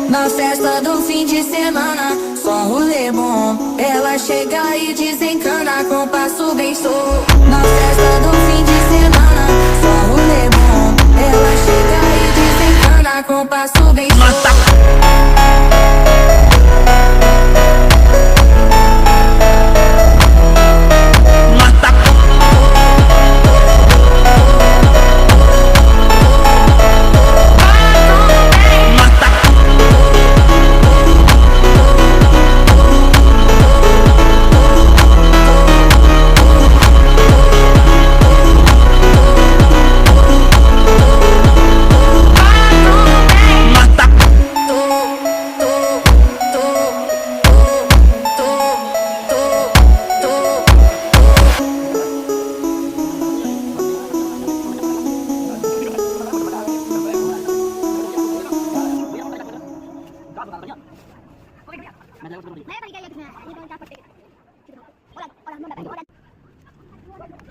Na festa do fim de semana, só rolê bom. Ela chega e desencana com passo bem solto. Na festa do fim de semana, só rolê bom. Ela chega e desencana com passo bem solto. Nah,